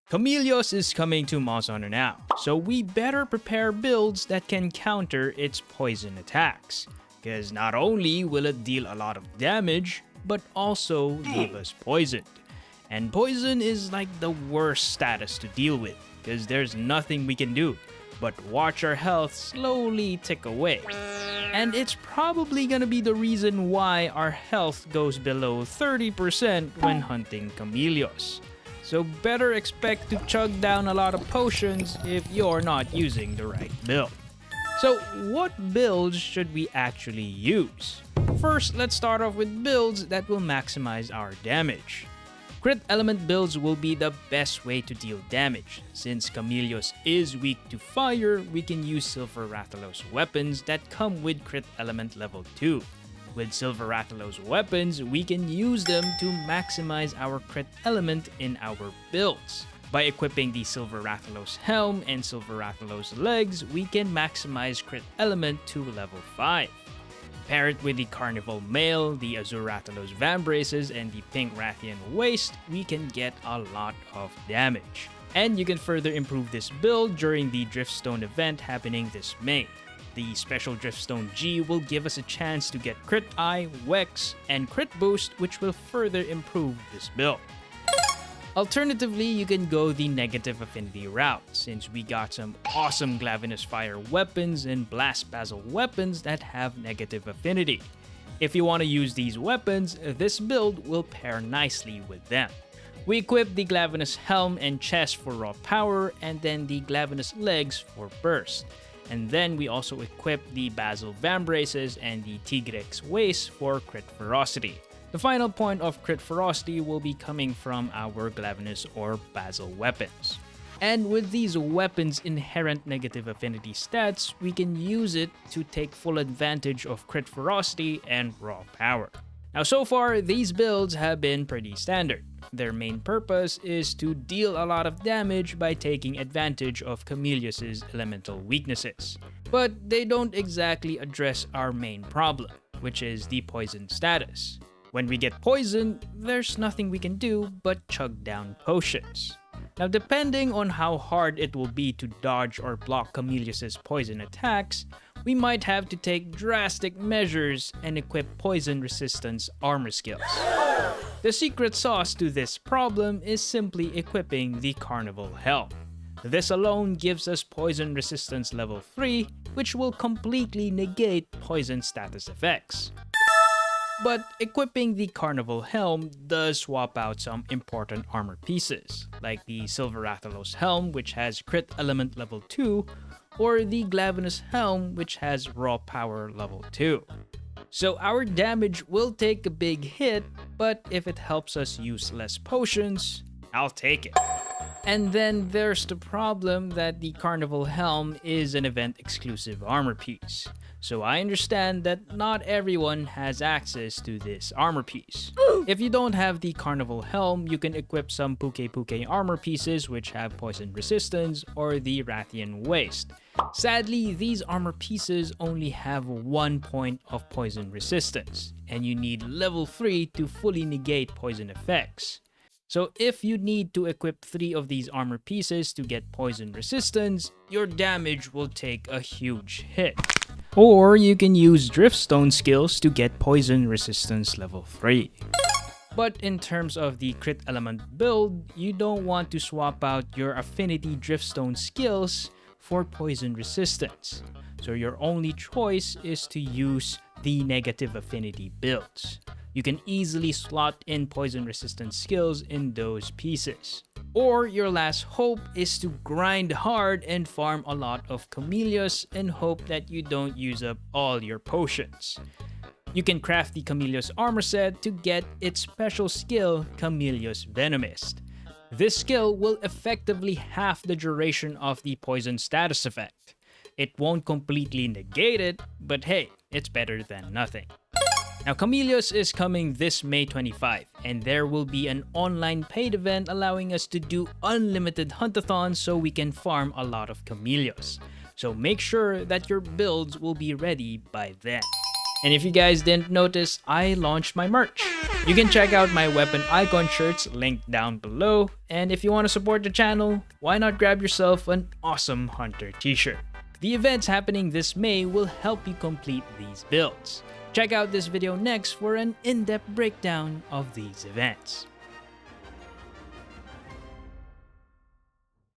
Chameleos is coming to MHNow, so we better prepare builds that can counter its poison attacks. Because not only will it deal a lot of damage, but also leave us poisoned. And poison is like the worst status to deal with, because there's nothing we can do but watch our health slowly tick away. And it's probably gonna be the reason why our health goes below 30% when hunting Chameleos. So better expect to chug down a lot of potions if you're not using the right build. So what builds should we actually use? First, let's start off with builds that will maximize our damage. Crit element builds will be the best way to deal damage. Since Chameleos is weak to fire, we can use Silver Rathalos weapons that come with crit element level 2. With Silver Rathalos weapons, we can use them to maximize our crit element in our builds. By equipping the Silver Rathalos helm and Silver Rathalos legs, we can maximize crit element to level 5. Pair it with the Carnival Mail, the Azure Rathalos Vambraces, and the Pink Rathian Waist, we can get a lot of damage. And you can further improve this build during the Driftstone event happening this May. The special Driftstone G will give us a chance to get Crit Eye, Wex, and Crit Boost, which will further improve this build. Alternatively, you can go the negative affinity route, since we got some awesome Glavenus Fire weapons and Blast Basil weapons that have negative affinity. If you want to use these weapons, this build will pair nicely with them. We equip the Glavenus Helm and Chest for raw power, and then the Glavenus Legs for burst. And then we also equip the Basil Vambraces and the Tigrex Waist for crit ferocity. The final point of crit ferocity will be coming from our Glavenus or Basil weapons. And with these weapons' inherent negative affinity stats, we can use it to take full advantage of crit ferocity and raw power. Now so far, these builds have been pretty standard. Their main purpose is to deal a lot of damage by taking advantage of Chameleos' elemental weaknesses. But they don't exactly address our main problem, which is the poison status. When we get poisoned, there's nothing we can do but chug down potions. Now depending on how hard it will be to dodge or block Chameleos' poison attacks, we might have to take drastic measures and equip poison resistance armor skills. The secret sauce to this problem is simply equipping the Carnival Helm. This alone gives us poison resistance level 3, which will completely negate poison status effects. But equipping the Carnival Helm does swap out some important armor pieces, like the Silver Rathalos Helm, which has crit element level 2, or the Glavenus Helm, which has raw power level 2. So our damage will take a big hit, but if it helps us use less potions, I'll take it. And then there's the problem that the Carnival Helm is an event-exclusive armor piece. So I understand that not everyone has access to this armor piece. If you don't have the Carnival Helm, you can equip some Puke armor pieces which have poison resistance, or the Rathian Waist. Sadly, these armor pieces only have 1 point of poison resistance, and you need level 3 to fully negate poison effects. So if you need to equip 3 of these armor pieces to get poison resistance, your damage will take a huge hit. Or you can use Driftstone skills to get poison resistance level 3. But in terms of the crit element build, you don't want to swap out your affinity Driftstone skills for poison resistance. So your only choice is to use the negative affinity builds. You can easily slot in poison resistance skills in those pieces. Or your last hope is to grind hard and farm a lot of Chameleos and hope that you don't use up all your potions. You can craft the Chameleos armor set to get its special skill, Chameleos Venomist. This skill will effectively half the duration of the poison status effect. It won't completely negate it, but hey, it's better than nothing. Now Chameleos is coming this May 25, and there will be an online paid event allowing us to do unlimited hunt-a-thons so we can farm a lot of Chameleos. So make sure that your builds will be ready by then. And if you guys didn't notice, I launched my merch. You can check out my weapon icon shirts linked down below. And if you want to support the channel, why not grab yourself an awesome Hunter t-shirt? The events happening this May will help you complete these builds. Check out this video next for an in-depth breakdown of these events.